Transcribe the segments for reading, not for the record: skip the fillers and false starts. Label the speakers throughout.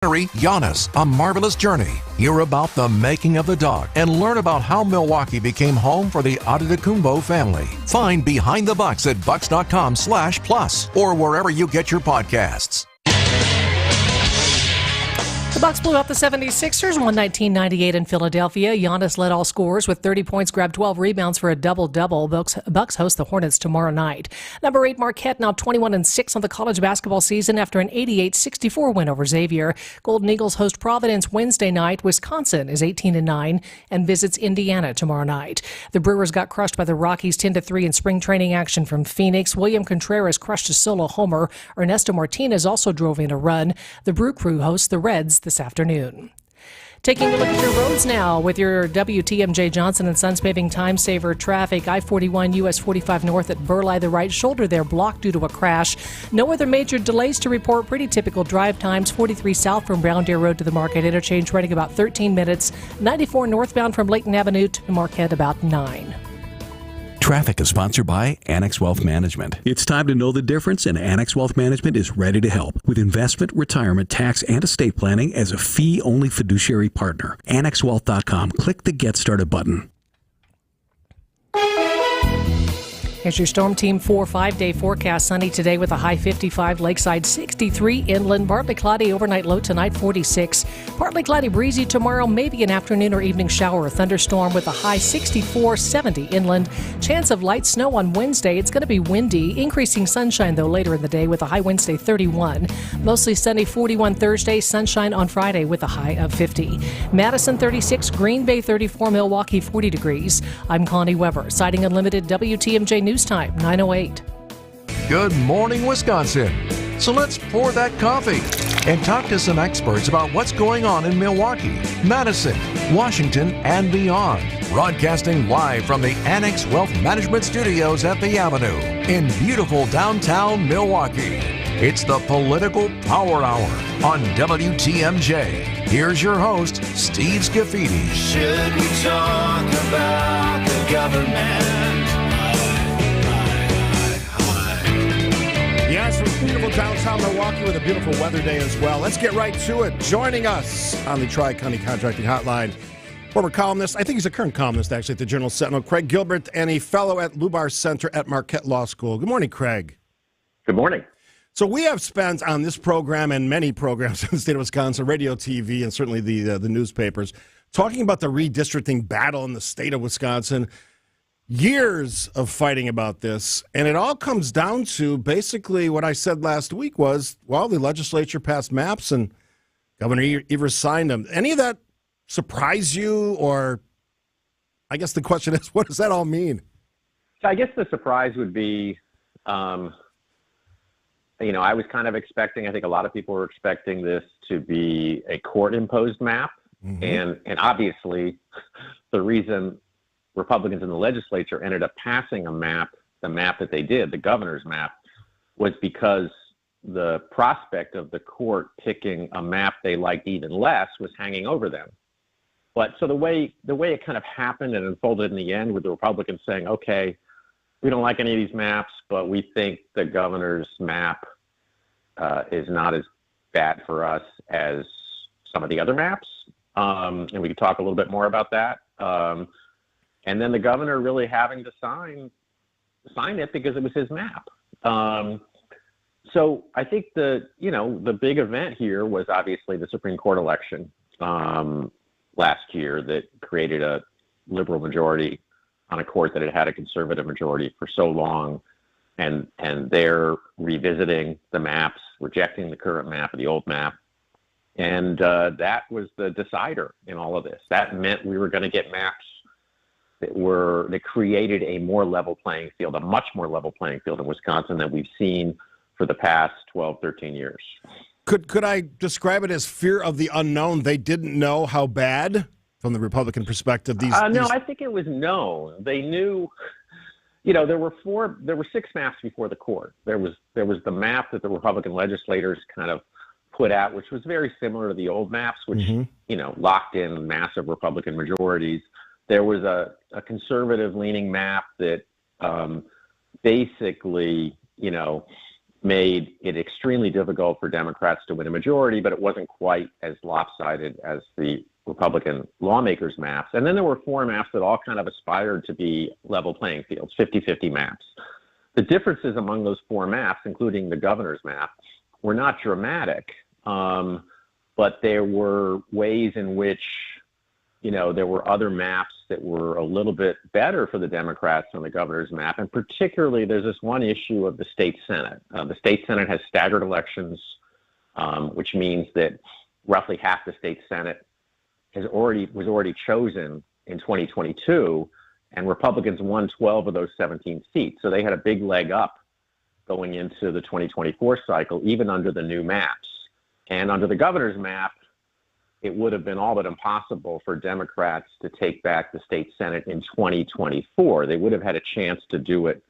Speaker 1: Giannis, A Marvelous Journey. Hear about the making of the dog and learn about how Milwaukee became home for the Adetokounmpo family. Find Behind the Bucks at bucks.com/plus or wherever you get your podcasts.
Speaker 2: The Bucks blew out the 76ers 119-98 in Philadelphia. Giannis led all scorers with 30 points, grabbed 12 rebounds for a double-double. Bucks host the Hornets tomorrow night. Number 8 Marquette now 21-6 on the college basketball season after an 88-64 win over Xavier. Golden Eagles host Providence Wednesday night. Wisconsin is 18-9 and visits Indiana tomorrow night. The Brewers got crushed by the Rockies 10-3 in spring training action from Phoenix. William Contreras crushed a solo homer. Ernesto Martinez also drove in a run. The Brew Crew hosts the Reds this afternoon. Taking a look at your roads now with your WTMJ Johnson & Sons paving time saver traffic. I-41 US 45 north at Burleigh, the right shoulder there blocked due to a crash. No other major delays to report. Pretty typical drive times. 43 south from Brown Deer Road to the Market Interchange running about 13 minutes. 94 northbound from Layton Avenue to Marquette about 9.
Speaker 3: Traffic is sponsored by Annex Wealth Management. It's time to know the difference, and Annex Wealth Management is ready to help with investment, retirement, tax, and estate planning as a fee-only fiduciary partner. AnnexWealth.com. Click the Get Started button.
Speaker 2: Here's your Storm Team 4-5-day forecast. Sunny today with a high 55, lakeside 63, inland partly cloudy, overnight low tonight 46. Partly cloudy, breezy tomorrow, maybe an afternoon or evening shower or thunderstorm with a high 64, 70 inland. Chance of light snow on Wednesday. It's going to be windy, increasing sunshine though later in the day with a high Wednesday 31. Mostly sunny 41 Thursday, sunshine on Friday with a high of 50. Madison 36, Green Bay 34, Milwaukee 40 degrees. I'm Connie Weber, Sighting Unlimited WTMJ News Time 9:08.
Speaker 1: Good morning, Wisconsin. So let's pour that coffee and talk to some experts about what's going on in Milwaukee, Madison, Washington, and beyond. Broadcasting live from the Annex Wealth Management Studios at the Avenue in beautiful downtown Milwaukee. It's the Political Power Hour on WTMJ. Here's your host, Steve Scaffidi.
Speaker 4: Should we talk about the government?
Speaker 5: Yes, from beautiful downtown Milwaukee with a beautiful weather day as well. Let's get right to it. Joining us on the Tri-County Contracting Hotline, former columnist, I think he's a current columnist actually at the Journal Sentinel, Craig Gilbert, and a fellow at Lubar Center at Marquette Law School. Good morning, Craig.
Speaker 6: Good morning.
Speaker 5: So we have spent on this program and many programs in the state of Wisconsin, radio, TV, and certainly the newspapers, talking about the redistricting battle in the state of Wisconsin. Years of fighting about this, and it all comes down to basically what I said last week was, well, the legislature passed maps and Governor Evers signed them. Any of that surprise you, or I guess the question is, what does that all mean?
Speaker 6: So I guess the surprise would be, I was kind of expecting, I think a lot of people were expecting this to be a court-imposed map, and obviously the reason Republicans in the legislature ended up passing the map that they did, the governor's map, was because the prospect of the court picking a map they liked even less was hanging over them. But so the way it kind of happened and unfolded in the end with the Republicans saying, okay, we don't like any of these maps, but we think the governor's map is not as bad for us as some of the other maps. And we could talk a little bit more about that. And then the governor really having to sign it because it was his map. So I think the big event here was obviously the Supreme Court election last year that created a liberal majority on a court that had had a conservative majority for so long. And they're revisiting the maps, rejecting the current map or the old map. And that was the decider in all of this. That meant we were going to get maps that created a more level playing field, a much more level playing field in Wisconsin than we've seen for the past 12, 13 years.
Speaker 5: Could I describe it as fear of the unknown? They didn't know how bad, from the Republican perspective, these...
Speaker 6: No, I think it was known. They knew, there were 6 maps before the court. There was the map that the Republican legislators kind of put out, which was very similar to the old maps, which, locked in massive Republican majorities. There was a conservative-leaning map that basically, made it extremely difficult for Democrats to win a majority, but it wasn't quite as lopsided as the Republican lawmakers' maps. And then there were 4 maps that all kind of aspired to be level playing fields, 50-50 maps. The differences among those 4 maps, including the governor's map, were not dramatic, but there were ways in which, there were other maps that were a little bit better for the Democrats on the governor's map. And particularly, there's this one issue of the state Senate. The state Senate has staggered elections, which means that roughly half the state Senate was already chosen in 2022, and Republicans won 12 of those 17 seats. So they had a big leg up going into the 2024 cycle, even under the new maps. And under the governor's map, it would have been all but impossible for Democrats to take back the state Senate in 2024. They would have had a chance to do it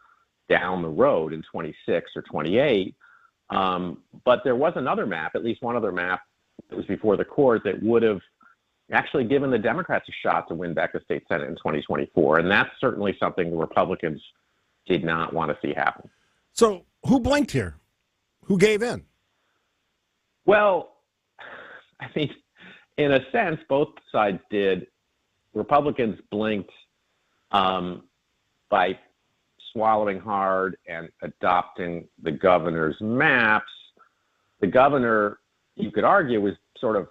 Speaker 6: down the road in 26 or 28. But there was another map, at least one other map that was before the court, that would have actually given the Democrats a shot to win back the state Senate in 2024. And that's certainly something the Republicans did not want to see happen.
Speaker 5: So who blinked here? Who gave in?
Speaker 6: Well, I mean, in a sense, both sides did. Republicans blinked by swallowing hard and adopting the governor's maps. The governor, you could argue, was sort of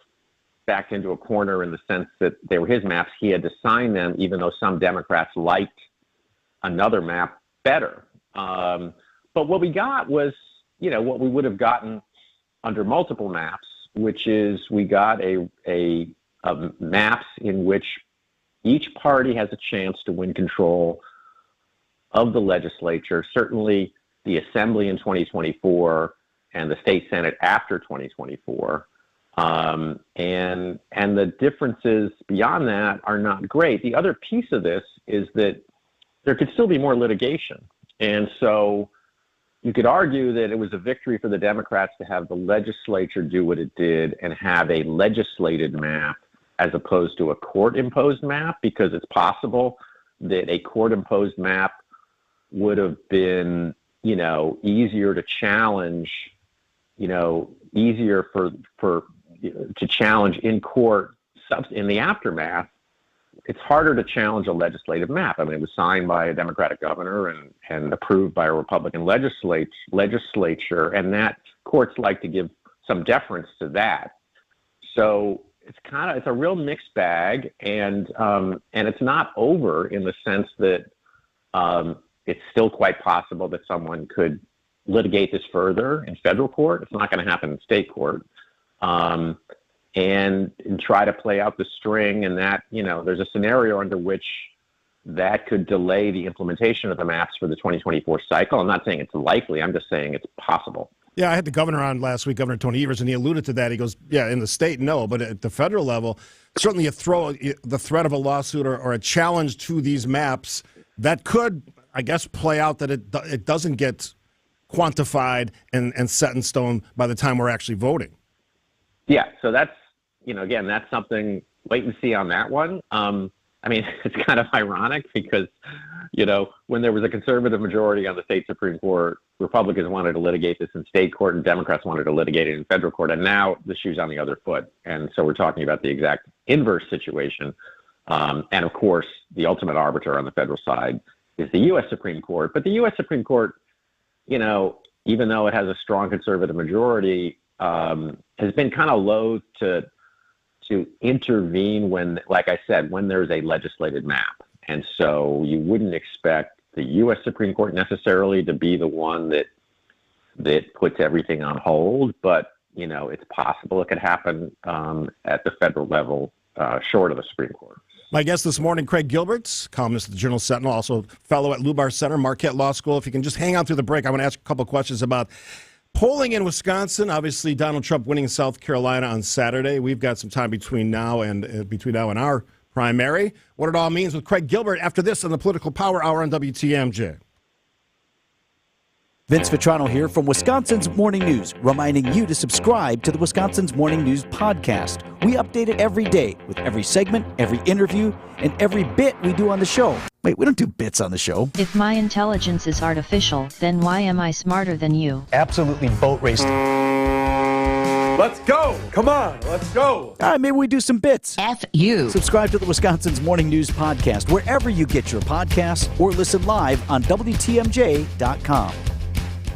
Speaker 6: backed into a corner in the sense that they were his maps. He had to sign them, even though some Democrats liked another map better. But what we got was, what we would have gotten under multiple maps, which is we got a maps in which each party has a chance to win control of the legislature, certainly the Assembly in 2024 and the state Senate after 2024. And the differences beyond that are not great. The other piece of this is that there could still be more litigation. And so you could argue that it was a victory for the Democrats to have the legislature do what it did and have a legislated map as opposed to a court-imposed map, because it's possible that a court-imposed map would have been, easier to challenge, easier to challenge in court in the aftermath. It's harder to challenge a legislative map. I mean, it was signed by a Democratic governor and approved by a Republican legislature, and that courts like to give some deference to that. So it's a real mixed bag, and it's not over in the sense that it's still quite possible that someone could litigate this further in federal court. It's not going to happen in state court. And try to play out the string, and that, there's a scenario under which that could delay the implementation of the maps for the 2024 cycle. I'm not saying it's likely. I'm just saying it's possible.
Speaker 5: Yeah, I had the governor on last week, Governor Tony Evers, and he alluded to that. He goes, yeah, in the state, no, but at the federal level, certainly the threat of a lawsuit or a challenge to these maps that could, I guess, play out that it doesn't get quantified and set in stone by the time we're actually voting.
Speaker 6: Yeah, so that's, again, that's something, wait and see on that one. I mean, it's kind of ironic because, when there was a conservative majority on the state Supreme Court, Republicans wanted to litigate this in state court and Democrats wanted to litigate it in federal court. And now the shoe's on the other foot. And so we're talking about the exact inverse situation. And of course, the ultimate arbiter on the federal side is the U.S. Supreme Court. But the U.S. Supreme Court, even though it has a strong conservative majority, has been kind of loath to intervene when, like I said, when there's a legislated map. And so you wouldn't expect the U.S. Supreme Court necessarily to be the one that puts everything on hold. But, it's possible it could happen at the federal level, short of the Supreme Court.
Speaker 5: My guest this morning, Craig Gilbert, columnist at the Journal Sentinel, also fellow at Lubar Center, Marquette Law School. If you can just hang on through the break, I want to ask a couple of questions about polling in Wisconsin. Obviously, Donald Trump winning South Carolina on Saturday. We've got some time between now and our primary. What it all means with Craig Gilbert after this on the Political Power Hour on WTMJ.
Speaker 7: Vince Vitrano here from Wisconsin's Morning News, reminding you to subscribe to the Wisconsin's Morning News podcast We update it every day with every segment, every interview, and every bit we do on the show. Wait, we don't do bits on the show.
Speaker 8: If my intelligence is artificial, then why am I smarter than you?
Speaker 9: Absolutely boat race.
Speaker 10: Let's go! Come on, let's go!
Speaker 7: All right, maybe we do some bits.
Speaker 8: F you.
Speaker 7: Subscribe to the Wisconsin's Morning News Podcast wherever you get your podcasts or listen live on WTMJ.com.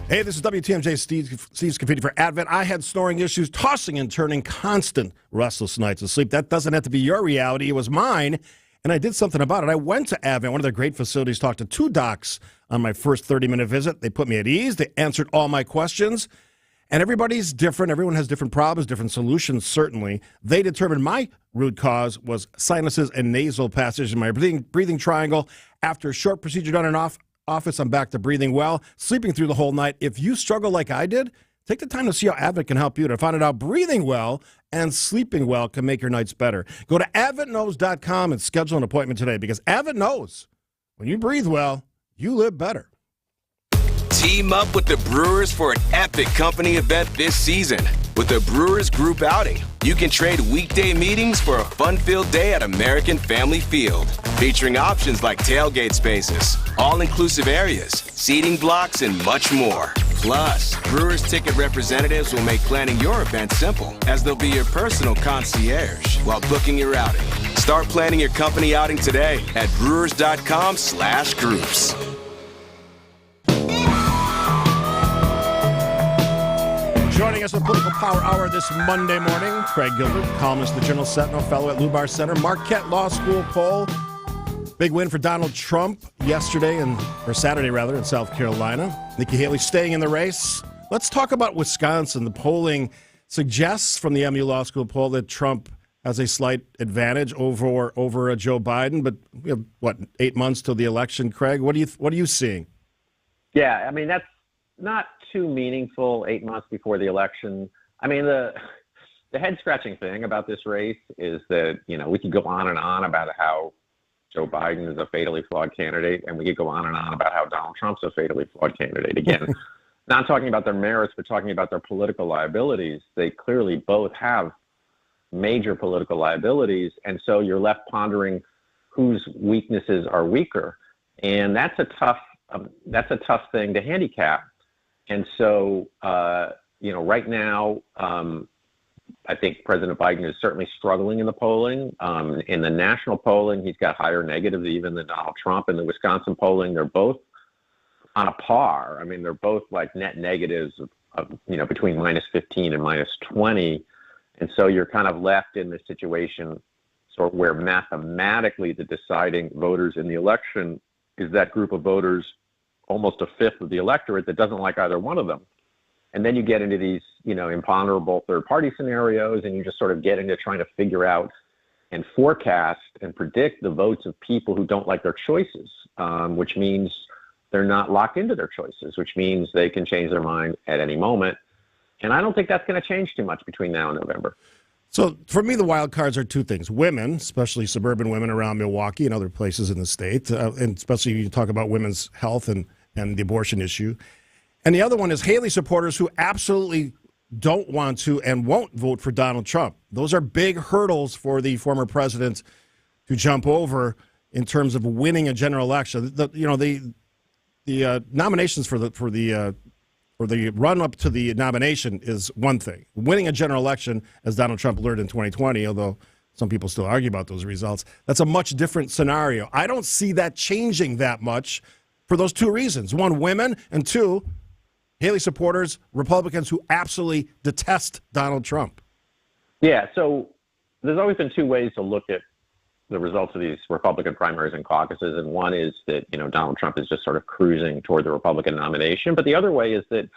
Speaker 5: Hey, this is WTMJ Steve Scaffidi for Advent. I had snoring issues, tossing and turning, constant restless nights of sleep. That doesn't have to be your reality. It was mine, and I did something about it. I went to Advent, one of their great facilities, talked to 2 docs on my first 30-minute visit. They put me at ease. They answered all my questions. And everybody's different. Everyone has different problems, different solutions, certainly. They determined my root cause was sinuses and nasal passage in my breathing triangle. After a short procedure done in office, I'm back to breathing well, sleeping through the whole night. If you struggle like I did, take the time to see how Advent can help you to find out breathing well and sleeping well can make your nights better. Go to adventknows.com and schedule an appointment today, because Advent knows when you breathe well, you live better.
Speaker 11: Team up with the Brewers for an epic company event this season. With the Brewers Group Outing, you can trade weekday meetings for a fun-filled day at American Family Field, featuring options like tailgate spaces, all-inclusive areas, seating blocks, and much more. Plus, Brewers ticket representatives will make planning your event simple, as they'll be your personal concierge while booking your outing. Start planning your company outing today at brewers.com/groups.
Speaker 5: Joining us on Political Power Hour this Monday morning, Craig Gilbert, columnist, the Journal Sentinel, fellow at Lubar Center. Marquette Law School poll. Big win for Donald Trump yesterday, or Saturday rather, in South Carolina. Nikki Haley staying in the race. Let's talk about Wisconsin. The polling suggests from the MU Law School poll that Trump has a slight advantage over Joe Biden. But we have, 8 months till the election, Craig? What are you seeing?
Speaker 6: Yeah, I mean, that's not too meaningful 8 months before the election. I mean, the head-scratching thing about this race is that, we could go on and on about how Joe Biden is a fatally flawed candidate, and we could go on and on about how Donald Trump's a fatally flawed candidate. Again, not talking about their merits, but talking about their political liabilities. They clearly both have major political liabilities, and so you're left pondering whose weaknesses are weaker. And that's a tough thing to handicap. And so, right now, I think President Biden is certainly struggling in the polling. In the national polling, he's got higher negatives even than Donald Trump. In the Wisconsin polling, they're both on a par. I mean, they're both like net negatives of between -15 and -20. And so you're kind of left in this situation sort of where mathematically the deciding voters in the election is that group of voters, almost a fifth of the electorate, that doesn't like either one of them. And then you get into these, imponderable third-party scenarios, and you just sort of get into trying to figure out and forecast and predict the votes of people who don't like their choices, which means they're not locked into their choices, which means they can change their mind at any moment. And I don't think that's going to change too much between now and November.
Speaker 5: So for me, the wild cards are 2 things. Women, especially suburban women around Milwaukee and other places in the state, and especially you talk about women's health and the abortion issue. And the other one is Haley supporters who absolutely don't want to and won't vote for Donald Trump. Those are big hurdles for the former president to jump over in terms of winning a general election. The nominations for the run up to the nomination is one thing. Winning a general election, as Donald Trump learned in 2020, although some people still argue about those results, that's a much different scenario. I don't see that changing that much for those 2 reasons. 1, women, and 2, Haley supporters, Republicans who absolutely detest Donald Trump.
Speaker 6: Yeah, so there's always been 2 ways to look at the results of these Republican primaries and caucuses, and one is that, Donald Trump is just sort of cruising toward the Republican nomination. But the other way is that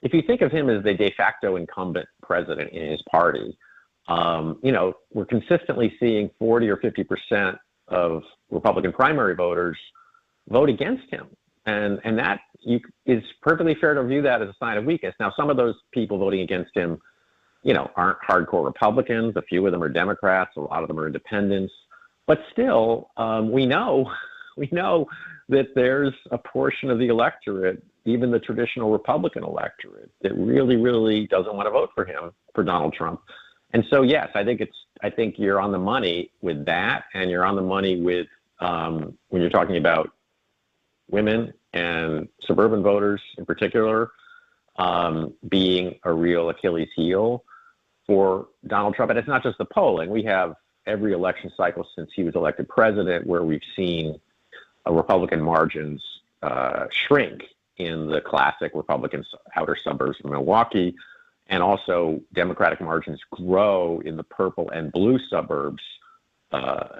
Speaker 6: if you think of him as the de facto incumbent president in his party, we're consistently seeing 40 or 50% of Republican primary voters vote against him. And that is perfectly fair to view that as a sign of weakness. Now, some of those people voting against him, aren't hardcore Republicans. A few of them are Democrats. A lot of them are independents. But still, we know that there's a portion of the electorate, even the traditional Republican electorate, that really, really doesn't want to vote for him, for Donald Trump. And so, yes, I think you're on the money with that, and you're on the money with when you're talking about women and suburban voters in particular being a real Achilles heel for Donald Trump. And it's not just the polling. We have every election cycle since he was elected president where we've seen Republican margins shrink in the classic Republican outer suburbs of Milwaukee, and also Democratic margins grow in the purple and blue suburbs,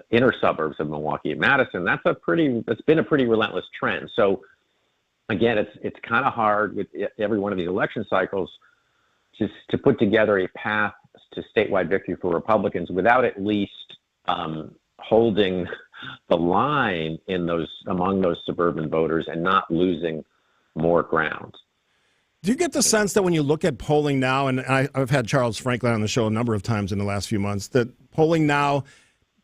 Speaker 6: inner suburbs of Milwaukee and Madison. That's been a pretty relentless trend. So again, it's kind of hard with every one of these election cycles just to put together a path to statewide victory for Republicans without at least holding the line among those suburban voters and not losing more ground.
Speaker 5: Do you get the sense that when you look at polling now, and I've had Charles Franklin on the show a number of times in the last few months, that polling now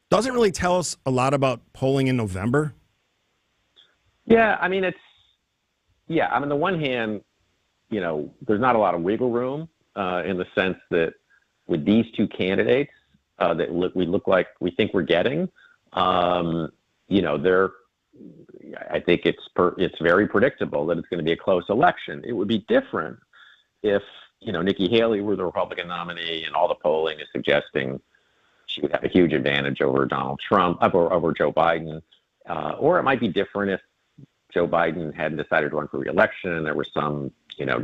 Speaker 5: doesn't really tell us a lot about polling in November?
Speaker 6: Yeah, I mean, on the one hand, there's not a lot of wiggle room in the sense that with these two candidates we think we're getting, I think it's very predictable that it's going to be a close election. It would be different if, Nikki Haley were the Republican nominee and all the polling is suggesting she would have a huge advantage over Donald Trump, over Joe Biden. Or it might be different if Joe Biden hadn't decided to run for re-election and there was some,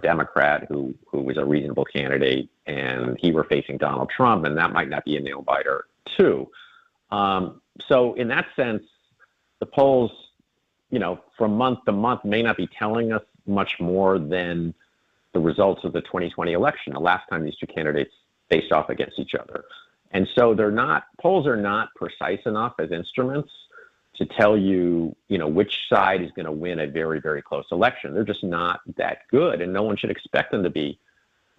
Speaker 6: Democrat who was a reasonable candidate and he were facing Donald Trump, and that might not be a nail biter too. So in that sense, the polls, from month to month may not be telling us much more than the results of the 2020 election, the last time these two candidates faced off against each other. And so polls are not precise enough as instruments to tell you, which side is going to win a very, very close election. They're just not that good, and no one should expect them to be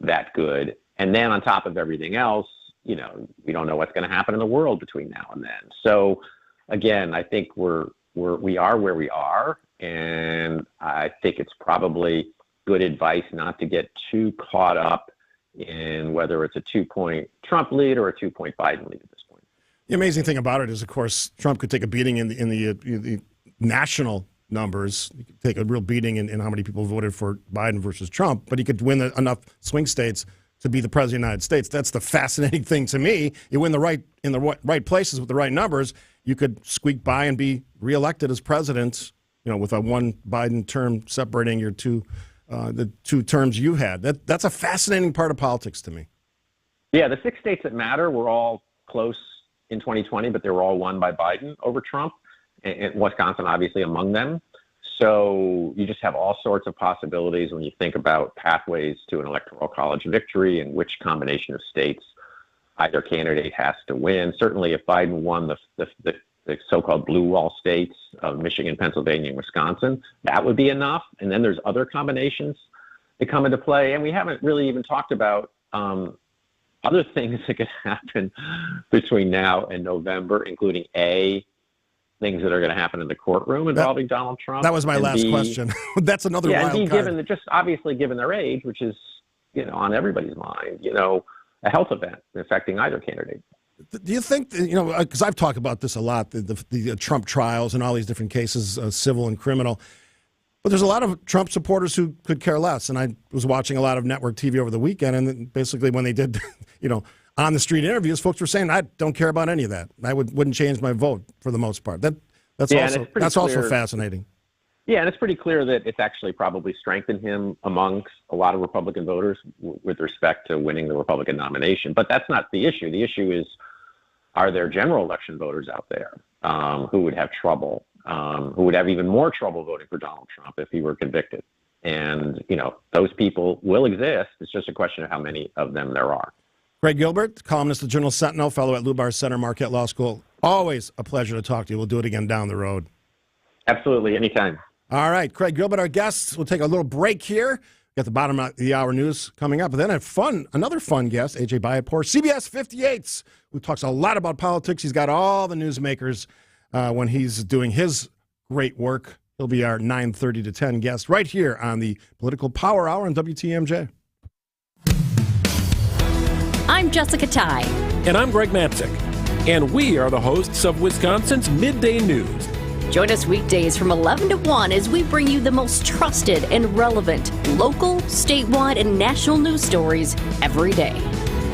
Speaker 6: that good. And then on top of everything else, we don't know what's going to happen in the world between now and then. So again, I think we are where we are, and I think it's probably good advice not to get too caught up in whether it's a 2-point Trump lead or a 2-point Biden lead at this point.
Speaker 5: The amazing thing about it is, of course, Trump could take a beating in the national numbers. He could take a real beating in how many people voted for Biden versus Trump, but he could win enough swing states to be the president of the United States. That's the fascinating thing to me. You win in the right places with the right numbers, you could squeak by and be reelected as president, with a one Biden term separating your the two terms you had. That's a fascinating part of politics to me.
Speaker 6: Yeah, the 6 states that matter were all close in 2020, but they were all won by Biden over Trump, and Wisconsin obviously among them. So you just have all sorts of possibilities when you think about pathways to an electoral college victory and which combination of states either candidate has to win. Certainly if Biden won the so-called blue wall states of Michigan, Pennsylvania, and Wisconsin, that would be enough. And then there's other combinations that come into play. And we haven't really even talked about other things that could happen between now and November, including things that are going to happen in the courtroom involving Donald Trump.
Speaker 5: That was my last question. That's another wild card.
Speaker 6: Given their age, which is, on everybody's mind, a health event affecting either candidate.
Speaker 5: Do you think, because I've talked about this a lot, the Trump trials and all these different cases, civil and criminal, but there's a lot of Trump supporters who could care less. And I was watching a lot of network TV over the weekend, and basically when they did, on the street interviews, folks were saying, I don't care about any of that. I wouldn't change my vote for the most part. That's also fascinating.
Speaker 6: Yeah, and it's pretty clear that it's actually probably strengthened him amongst a lot of Republican voters with respect to winning the Republican nomination. But that's not the issue. The issue is, are there general election voters out there who would have trouble, who would have even more trouble voting for Donald Trump if he were convicted? And, those people will exist. It's just a question of how many of them there are.
Speaker 5: Craig Gilbert, columnist of the Journal Sentinel, fellow at Lubar Center, Marquette Law School. Always a pleasure to talk to you. We'll do it again down the road.
Speaker 6: Absolutely, anytime.
Speaker 5: All right, Craig Gilbert, our guest. We'll take a little break here. Got the bottom of the hour news coming up. And then another fun guest, AJ Bayatpour, CBS 58s, who talks a lot about politics. He's got all the newsmakers when he's doing his great work. He'll be our 9:30 to 10 guest right here on the Political Power Hour on WTMJ.
Speaker 9: I'm Jessica Ty.
Speaker 12: And I'm Greg Matzik. And we are the hosts of Wisconsin's Midday News.
Speaker 9: Join us weekdays from 11 to 1 as we bring you the most trusted and relevant local, statewide, and national news stories every day.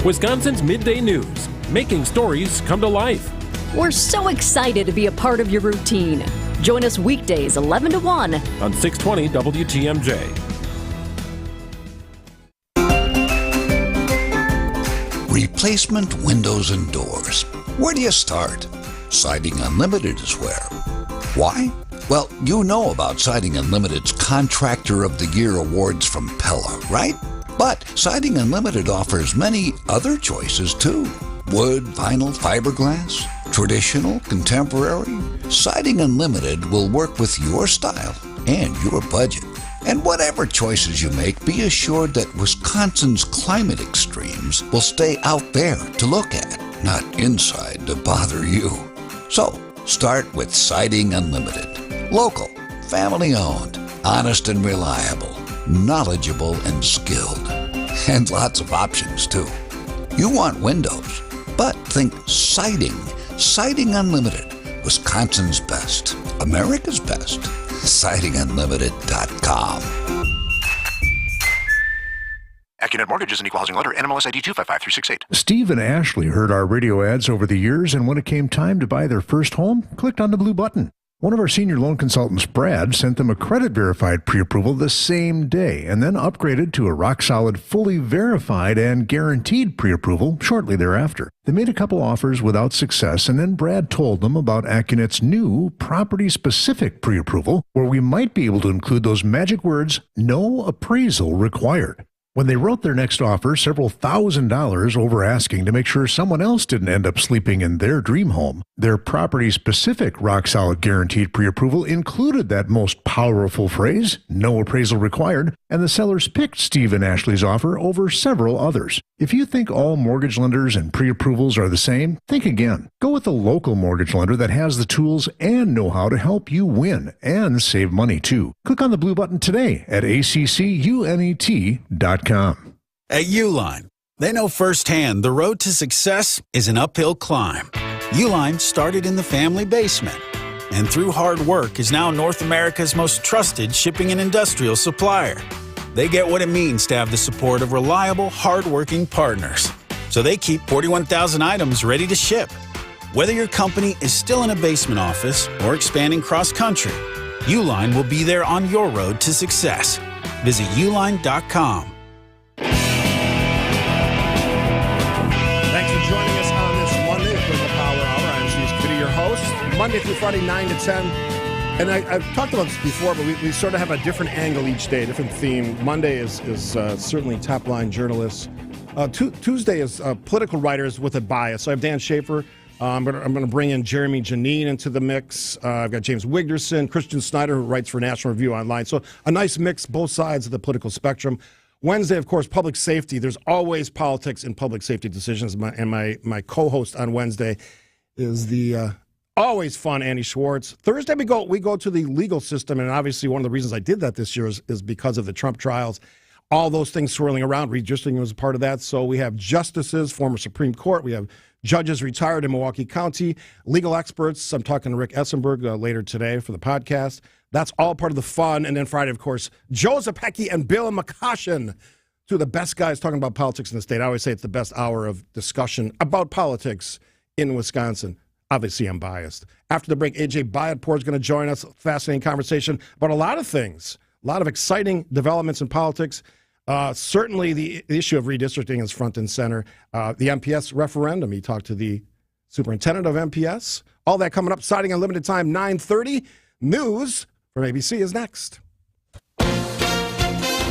Speaker 12: Wisconsin's Midday News, making stories come to life.
Speaker 9: We're so excited to be a part of your routine. Join us weekdays 11 to 1
Speaker 12: on 620 WTMJ.
Speaker 13: Replacement windows and doors. Where do you start? Siding Unlimited is where. Why? Well, you know about Siding Unlimited's Contractor of the Year awards from Pella, right? But Siding Unlimited offers many other choices too. Wood, vinyl, fiberglass, traditional, contemporary. Siding Unlimited will work with your style and your budget. And whatever choices you make, be assured that Wisconsin's climate extremes will stay out there to look at, not inside to bother you. So, start with Siding Unlimited. Local, family-owned, honest and reliable, knowledgeable and skilled. And lots of options, too. You want windows, but think siding. Siding Unlimited, Wisconsin's best, America's best. SidingUnlimited.com.
Speaker 14: AccuNet Mortgage is an equal housing lender. NMLS ID 255368.
Speaker 15: Steve and Ashley heard our radio ads over the years, and when it came time to buy their first home, clicked on the blue button. One of our senior loan consultants, Brad, sent them a credit-verified pre-approval the same day and then upgraded to a rock-solid, fully verified and guaranteed pre-approval shortly thereafter. They made a couple offers without success, and then Brad told them about AccuNet's new property-specific pre-approval, where we might be able to include those magic words, no appraisal required. When they wrote their next offer, several $1,000s over asking to make sure someone else didn't end up sleeping in their dream home, their property-specific rock-solid guaranteed pre-approval included that most powerful phrase, no appraisal required, and the sellers picked Steve and Ashley's offer over several others. If you think all mortgage lenders and pre-approvals are the same, think again. Go with a local mortgage lender that has the tools and know-how to help you win and save money, too. Click on the blue button today at accunet.com.
Speaker 16: At Uline, they know firsthand the road to success is an uphill climb. Uline started in the family basement, and through hard work is now North America's most trusted shipping and industrial supplier. They get what it means to have the support of reliable, hard-working partners. So they keep 41,000 items ready to ship. Whether your company is still in a basement office or expanding cross-country, Uline will be there on your road to success. Visit uline.com.
Speaker 5: Thanks for joining us on this Monday for the Power Hour. I'm Steve Scaffidi, your host, Monday through Friday, 9 to 10. And I've talked about this before, but we sort of have a different angle each day, different theme. Monday is certainly top-line journalists. Tuesday is political writers with a bias. So I have Dan Schaefer. I'm going to bring in Jeremy Janine into the mix. I've got James Wigderson, Christian Snyder, who writes for National Review Online. So a nice mix, both sides of the political spectrum. Wednesday, of course, public safety. There's always politics in public safety decisions. My co-host on Wednesday is the always fun Andy Schwartz. Thursday, we go to the legal system, and obviously one of the reasons I did that this year is because of the Trump trials. All those things swirling around. Redistricting was a part of that. So we have justices, former Supreme Court. We have judges retired in Milwaukee County, legal experts. I'm talking to Rick Essenberg later today for the podcast. That's all part of the fun. And then Friday, of course, Joe Zepecki and Bill McCoshen, two of the best guys talking about politics in the state. I always say it's the best hour of discussion about politics in Wisconsin. Obviously, I'm biased. After the break, AJ Bayatpour is going to join us. Fascinating conversation about a lot of things, a lot of exciting developments in politics. Certainly, the issue of redistricting is front and center. The MPS referendum, he talked to the superintendent of MPS. All that coming up, Siding Unlimited time, 9:30. News from ABC is next.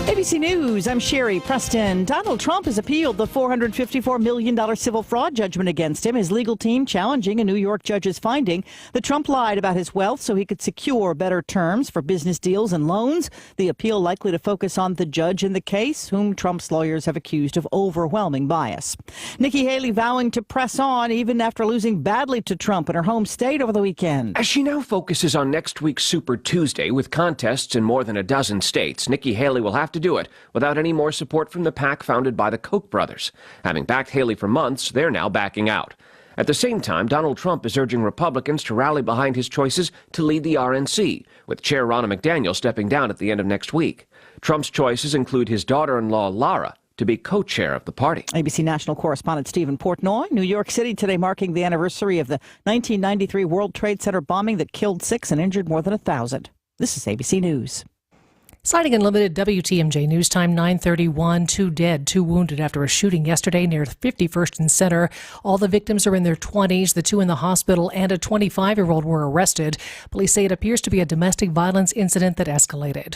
Speaker 17: ABC News, I'm Sherry Preston. Donald Trump has appealed the $454 million civil fraud judgment against him. His legal team challenging a New York judge's finding that Trump lied about his wealth so he could secure better terms for business deals and loans. The appeal likely to focus on the judge in the case, whom Trump's lawyers have accused of overwhelming bias. Nikki Haley vowing to press on even after losing badly to Trump in her home state over the weekend.
Speaker 18: As she now focuses on next week's Super Tuesday with contests in more than a dozen states, Nikki Haley will have have to do it without any more support from the PAC founded by the Koch brothers. Having backed Haley for months, they're now backing out. At the same time, Donald Trump is urging Republicans to rally behind his choices to lead the RNC, with Chair Ronna McDaniel stepping down at the end of next week. Trump's choices include his daughter-in-law, Lara, to be co-chair of the party.
Speaker 17: ABC national correspondent Stephen Portnoy. New York City today marking the anniversary of the 1993 World Trade Center bombing that killed 6 and injured more than 1,000. This is ABC News.
Speaker 2: Citing Unlimited WTMJ News Time 9:31, 2 dead, 2 wounded after a shooting yesterday near 51st and Center. All the victims are in their 20s. The 2 in the hospital and a 25-year-old were arrested. Police say it appears to be a domestic violence incident that escalated.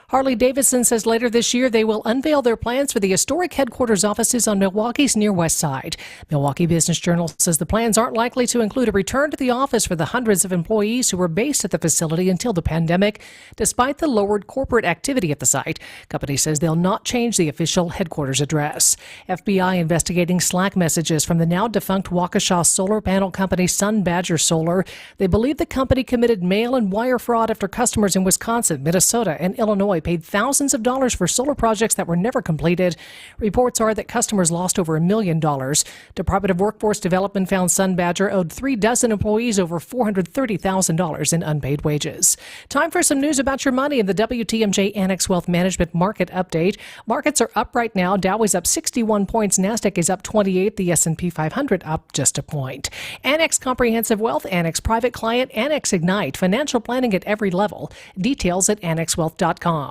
Speaker 2: Harley-Davidson says later this year they will unveil their plans for the historic headquarters offices on Milwaukee's Near West Side. Milwaukee Business Journal says the plans aren't likely to include a return to the office for the hundreds of employees who were based at the facility until the pandemic, despite the lowered corporate activity at the site. Company says they'll not change the official headquarters address. FBI investigating Slack messages from the now-defunct Waukesha solar panel company Sun Badger Solar. They believe the company committed mail and wire fraud after customers in Wisconsin, Minnesota, and Illinois paid thousands of dollars for solar projects that were never completed. Reports are that customers lost over $1 million. Department of Workforce Development found Sun Badger owed 36 employees over $430,000 in unpaid wages. Time for some news about your money in the WTMJ Annex Wealth Management Market Update. Markets are up right now. Dow is up 61 points. NASDAQ is up 28. The S&P 500 up just a point. Annex Comprehensive Wealth, Annex Private Client, Annex Ignite. Financial planning at every level. Details at annexwealth.com.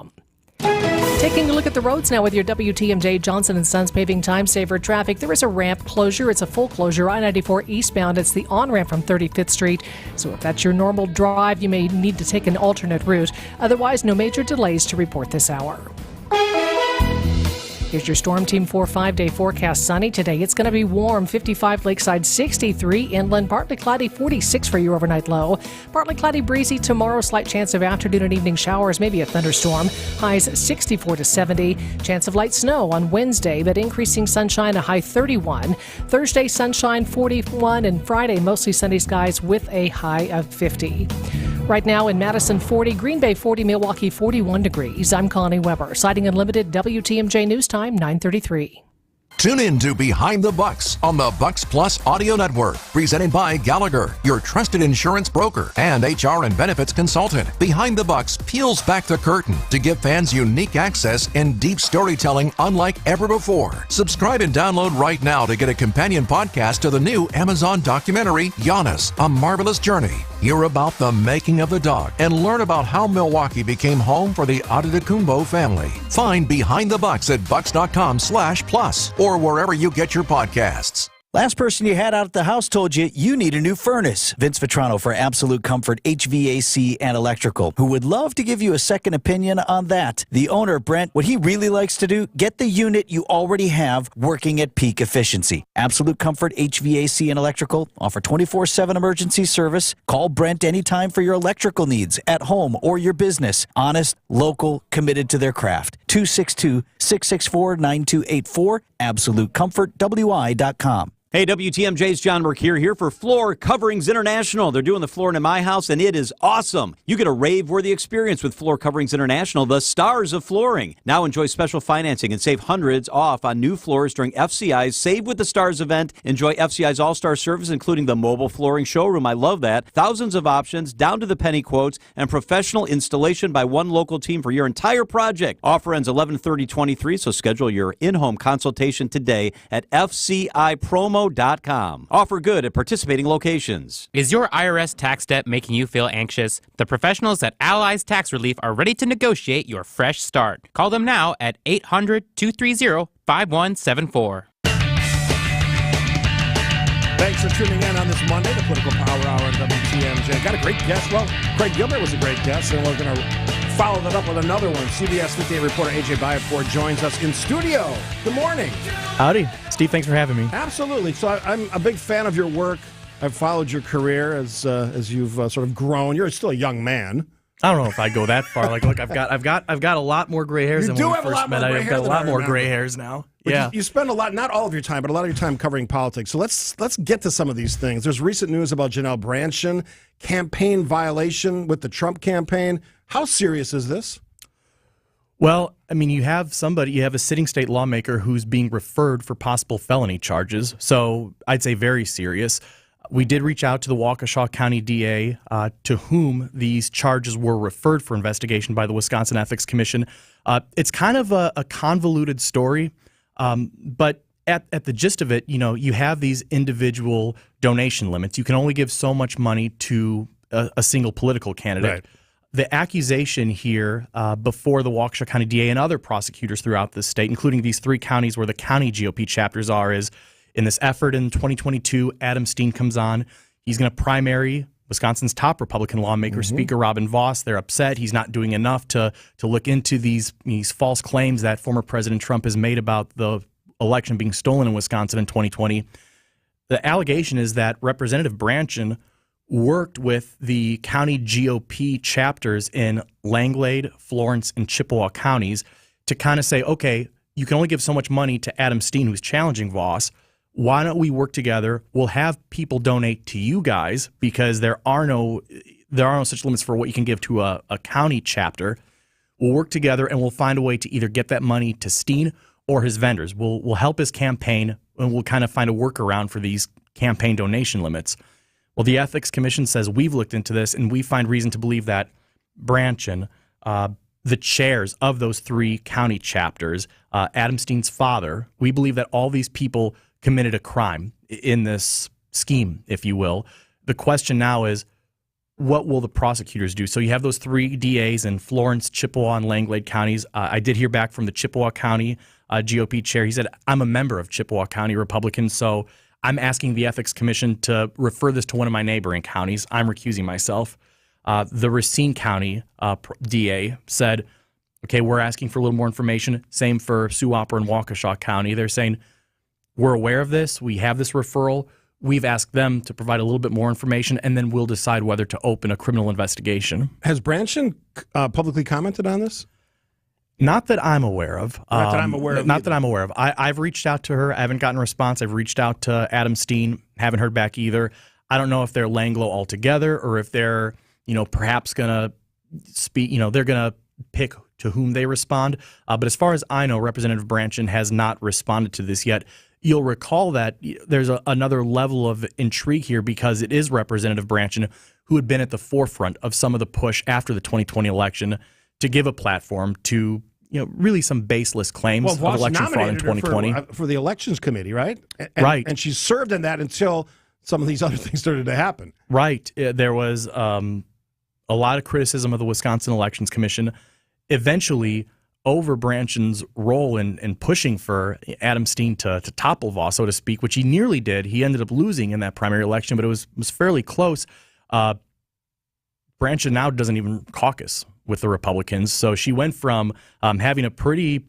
Speaker 2: Taking a look at the roads now with your WTMJ Johnson & Sons paving time saver traffic. There is a ramp closure. It's a full closure. I-94 eastbound. It's the on-ramp from 35th Street. So if that's your normal drive, you may need to take an alternate route. Otherwise, no major delays to report this hour. Here's your Storm Team 4 5-day forecast. Sunny today. It's going to be warm. 55 Lakeside, 63 inland. Partly cloudy, 46 for your overnight low. Partly cloudy, breezy tomorrow. Slight chance of afternoon and evening showers, maybe a thunderstorm. Highs 64 to 70. Chance of light snow on Wednesday, but increasing sunshine, a high 31. Thursday, sunshine 41. And Friday, mostly sunny skies with a high of 50. Right now in Madison, 40. Green Bay, 40. Milwaukee, 41 degrees. I'm Connie Weber. Citing Unlimited WTMJ News Time, 9:33.
Speaker 1: Tune in to Behind the Bucks on the Bucks Plus Audio Network, presented by Gallagher, your trusted insurance broker and HR and benefits consultant. Behind the Bucks peels back the curtain to give fans unique access and deep storytelling unlike ever before. Subscribe and download right now to get a companion podcast to the new Amazon documentary, Giannis, A Marvelous Journey. Hear about the making of the dog and learn about how Milwaukee became home for the Adetokounmpo family. Find Behind the Bucks at bucks.com/plus or wherever you get your podcasts.
Speaker 7: Last person you had out at the house told you you need a new furnace. Vince Vitrano for Absolute Comfort HVAC and Electrical, who would love to give you a second opinion on that. The owner, Brent, what he really likes to do, get the unit you already have working at peak efficiency. Absolute Comfort HVAC and Electrical offer 24/7 emergency service. Call Brent anytime for your electrical needs at home or your business. Honest, local, committed to their craft. 262-664-9284, AbsoluteComfortWI.com.
Speaker 19: Hey, WTMJ's John Mercure here for Floor Coverings International. They're doing the flooring in my house, and it is awesome. You get a rave-worthy experience with Floor Coverings International, the stars of flooring. Now enjoy special financing and save hundreds off on new floors during FCI's Save with the Stars event. Enjoy FCI's all-star service, including the mobile flooring showroom. I love that. Thousands of options, down to the penny quotes, and professional installation by one local team for your entire project. Offer ends 11/30/23, so schedule your in-home consultation today at FCIPromo.com. Offer good at participating locations.
Speaker 20: Is your IRS tax debt making you feel anxious? The professionals at Allies Tax Relief are ready to negotiate your fresh start. Call them now at 800-230-5174.
Speaker 5: Thanks for tuning in on this Monday, the Political Power Hour on WTMJ. Got a great guest. Well, Craig Gilbert was a great guest, and we're going to follow that up with another one. CBS 58 reporter A.J. Bayaport joins us in studio. Good morning.
Speaker 21: Howdy. Steve, thanks for having me.
Speaker 5: Absolutely. So I'm a big fan of your work. I've followed your career as you've sort of grown. You're still a young man.
Speaker 21: I don't know if I go that far. Like, look, I've got a lot more gray hairs than when we first met. I've got a lot more gray hairs now.
Speaker 5: But
Speaker 21: yeah,
Speaker 5: you spend a lot, not all of your time, but a lot of your time covering politics. So let's get to some of these things. There's recent news about Janelle Brandtjen, campaign violation with the Trump campaign. How serious is this?
Speaker 21: Well, I mean, you have a sitting state lawmaker who's being referred for possible felony charges. So I'd say very serious. We did reach out to the Waukesha County DA, to whom these charges were referred for investigation by the Wisconsin Ethics Commission. It's kind of a convoluted story, but at the gist of it, you have these individual donation limits. You can only give so much money to a single political candidate.
Speaker 5: Right.
Speaker 21: The accusation here before the Waukesha County DA and other prosecutors throughout the state, including these 3 counties where the county GOP chapters are, is in this effort in 2022, Adam Steen comes on. He's going to primary Wisconsin's top Republican lawmaker, Speaker Robin Vos. They're upset. He's not doing enough to look into these false claims that former President Trump has made about the election being stolen in Wisconsin in 2020. The allegation is that Representative Branchen worked with the county GOP chapters in Langlade, Florence, and Chippewa counties to kind of say, okay, you can only give so much money to Adam Steen, who's challenging Vos. Why don't we work together? We'll have people donate to you guys because there are no such limits for what you can give to a county chapter. We'll work together and we'll find a way to either get that money to Steen or his vendors. We'll help his campaign and we'll kind of find a workaround for these campaign donation limits. Well, the Ethics Commission says we've looked into this and we find reason to believe that Branchen, the chairs of those 3 county chapters, Adam Steen's father, we believe that all these people committed a crime in this scheme, if you will. The question now is, what will the prosecutors do? So you have those 3 DAs in Florence, Chippewa, and Langlade counties. I did hear back from the Chippewa County GOP chair. He said, I'm a member of Chippewa County Republicans, so I'm asking the Ethics Commission to refer this to one of my neighboring counties. I'm recusing myself. The Racine County DA said, okay, we're asking for a little more information. Same for Sioux Wapper and Waukesha County. They're saying, we're aware of this. We have this referral. We've asked them to provide a little bit more information, and then we'll decide whether to open a criminal investigation.
Speaker 5: Has Branchen publicly commented on this?
Speaker 21: Not that I'm aware of.
Speaker 5: Not that I'm aware of.
Speaker 21: Not that I'm aware of. I've reached out to her. I haven't gotten a response. I've reached out to Adam Steen. Haven't heard back either. I don't know if they're laying low altogether or if they're, perhaps going to speak, they're going to pick to whom they respond. But as far as I know, Representative Branchen has not responded to this yet. You'll recall that there's another level of intrigue here because it is Representative Branchen who had been at the forefront of some of the push after the 2020 election to give a platform to really some baseless claims of election fraud in 2020
Speaker 5: for the Elections Committee, right?
Speaker 21: Right,
Speaker 5: and she served in that until some of these other things started to happen.
Speaker 21: Right, there was a lot of criticism of the Wisconsin Elections Commission. Eventually, over Branchen's role in pushing for Adam Steen to topple Vos, so to speak, which he nearly did. He ended up losing in that primary election, but it was fairly close. Branchen now doesn't even caucus with the Republicans, so she went from having a pretty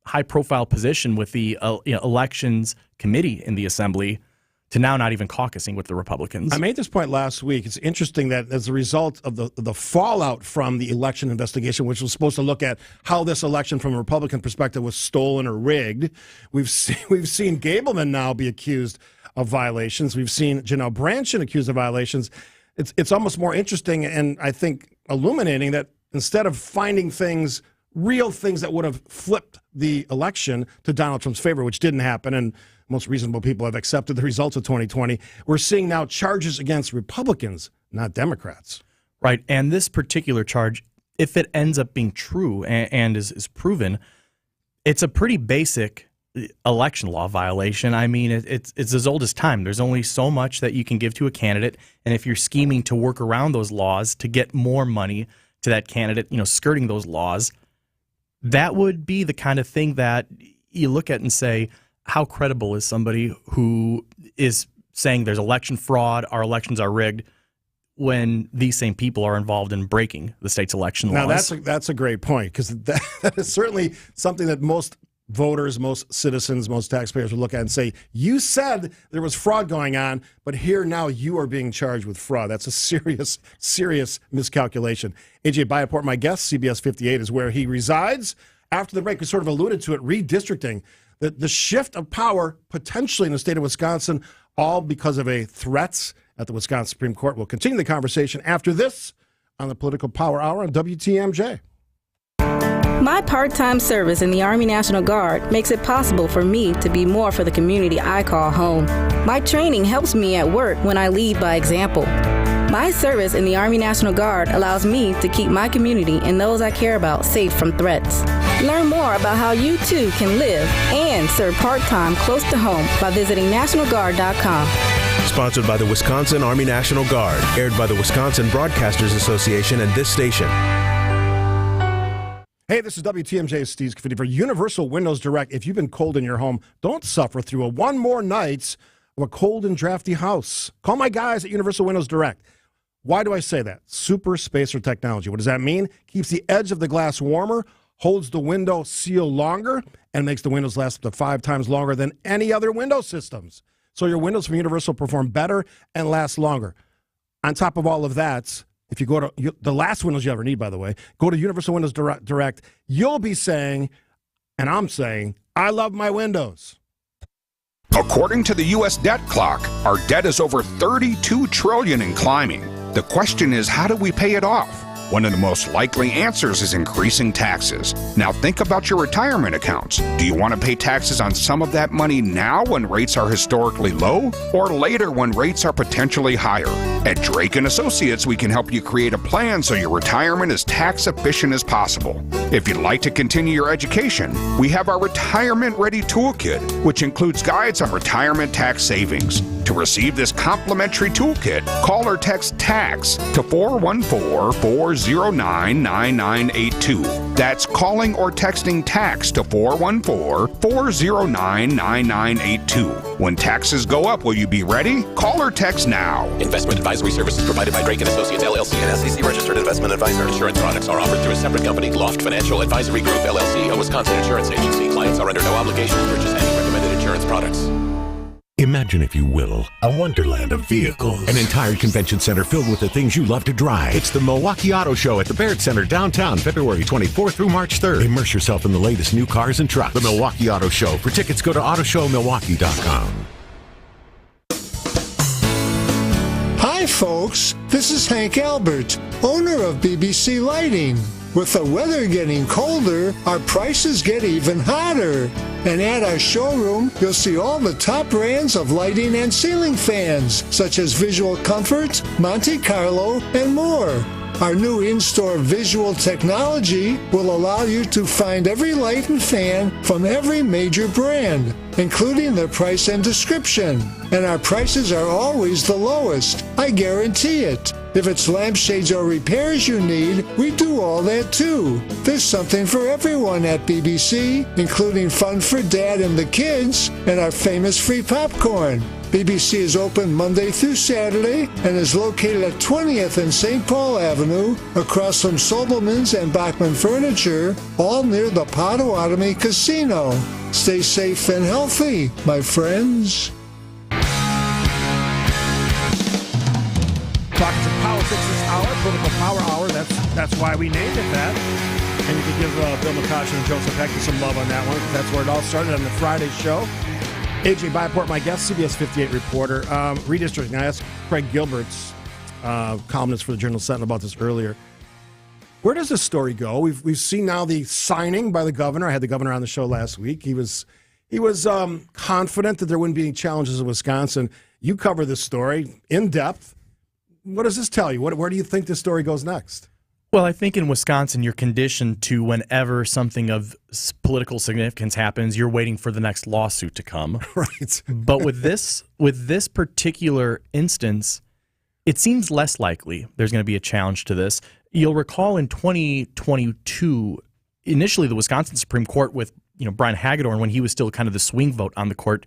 Speaker 21: high-profile position with the Elections Committee in the Assembly to now not even caucusing with the Republicans.
Speaker 5: I made this point last week. It's interesting that as a result of the fallout from the election investigation, which was supposed to look at how this election from a Republican perspective was stolen or rigged, we've seen Gableman now be accused of violations. We've seen Janelle Branchen accused of violations. It's almost more interesting and I think illuminating that instead of finding real things that would have flipped the election to Donald Trump's favor, which didn't happen, and most reasonable people have accepted the results of 2020. We're seeing now charges against Republicans, not Democrats.
Speaker 21: Right, and this particular charge, if it ends up being true and is proven, it's a pretty basic election law violation. I mean, it's as old as time. There's only so much that you can give to a candidate, and if you're scheming to work around those laws to get more money to that candidate, skirting those laws, that would be the kind of thing that you look at and say, how credible is somebody who is saying there's election fraud, our elections are rigged, when these same people are involved in breaking the state's election laws?
Speaker 5: Now, that's a great point, because that is certainly something that most voters, most citizens, most taxpayers would look at and say, you said there was fraud going on, but here now you are being charged with fraud. That's a serious, serious miscalculation. AJ Biaport, my guest, CBS 58 is where he resides. After the break, we sort of alluded to it, redistricting. The shift of power potentially in the state of Wisconsin, all because of a threats at the Wisconsin Supreme Court. We'll continue the conversation after this on the Political Power Hour on WTMJ.
Speaker 3: My part-time service in the Army National Guard makes it possible for me to be more for the community I call home. My training helps me at work when I lead by example. My service in the Army National Guard allows me to keep my community and those I care about safe from threats. Learn more about how you too can live and serve part-time close to home by visiting NationalGuard.com.
Speaker 22: Sponsored by the Wisconsin Army National Guard. Aired by the Wisconsin Broadcasters Association and this station.
Speaker 5: Hey, this is WTMJ Steve Scaffidi for Universal Windows Direct. If you've been cold in your home, don't suffer through one more night of a cold and drafty house. Call my guys at Universal Windows Direct. Why do I say that? Super spacer technology. What does that mean? Keeps the edge of the glass warmer, holds the window seal longer, and makes the windows last up to 5 times longer than any other window systems. So your windows from Universal perform better and last longer. On top of all of that, if you go to the last windows you ever need, by the way, go to Universal Windows Direct, you'll be saying, and I'm saying, I love my windows.
Speaker 23: According to the U.S. debt clock, our debt is over $32 trillion and climbing. The question is, how do we pay it off? One of the most likely answers is increasing taxes. Now think about your retirement accounts. Do you want to pay taxes on some of that money now when rates are historically low, or later when rates are potentially higher? At Drake & Associates, we can help you create a plan so your retirement is tax efficient as possible. If you'd like to continue your education, we have our Retirement Ready Toolkit, which includes guides on retirement tax savings. To receive this complimentary toolkit, call or text TAX to 414-409-9982. That's calling or texting TAX to 414-409-9982. When taxes go up, will you be ready? Call or text now.
Speaker 24: Investment advisory services provided by Drake & Associates, LLC, and SEC-registered investment advisor. Insurance products are offered through a separate company, Loft Financial Advisory Group, LLC, a Wisconsin insurance agency. Clients are under no obligation to purchase any recommended insurance products.
Speaker 25: Imagine, if you will, a wonderland of vehicles. An entire convention center filled with the things you love to drive. It's the Milwaukee Auto Show at the Baird Center downtown, February 24th through March 3rd. Immerse yourself in the latest new cars and trucks. The Milwaukee Auto Show. For tickets, go to autoshowmilwaukee.com.
Speaker 26: Hi, folks. This is Hank Albert, owner of BBC Lighting. With the weather getting colder, our prices get even hotter. And at our showroom, you'll see all the top brands of lighting and ceiling fans, such as Visual Comfort, Monte Carlo, and more. Our new in-store visual technology will allow you to find every light and fan from every major brand, including their price and description. And our prices are always the lowest. I guarantee it. If it's lampshades or repairs you need, we do all that too. There's something for everyone at BBC, including fun for Dad and the kids, and our famous free popcorn. BBC is open Monday through Saturday and is located at 20th and St. Paul Avenue, across from Sobelman's and Bachman Furniture, all near the Potawatomi Casino. Stay safe and healthy, my friends.
Speaker 5: Talking some politics this hour, political power hour. That's why we named it that. And you can give Bill McCoshen and Joseph Hector some love on that one, because that's where it all started on the Friday show. AJ Byport, my guest, CBS 58 reporter. Redistricting. I asked Craig Gilbert's columnist for the Journal Sentinel about this earlier. Where does this story go? We've seen now the signing by the governor. I had the governor on the show last week. He was confident that there wouldn't be any challenges in Wisconsin. You cover this story in depth. What does this tell you? Where do you think this story goes next?
Speaker 21: Well, I think in Wisconsin, you're conditioned to whenever something of political significance happens, you're waiting for the next lawsuit to come.
Speaker 5: Right.
Speaker 21: But with this particular instance, it seems less likely there's going to be a challenge to this. You'll recall in 2022, initially the Wisconsin Supreme Court with Brian Hagedorn, when he was still kind of the swing vote on the court,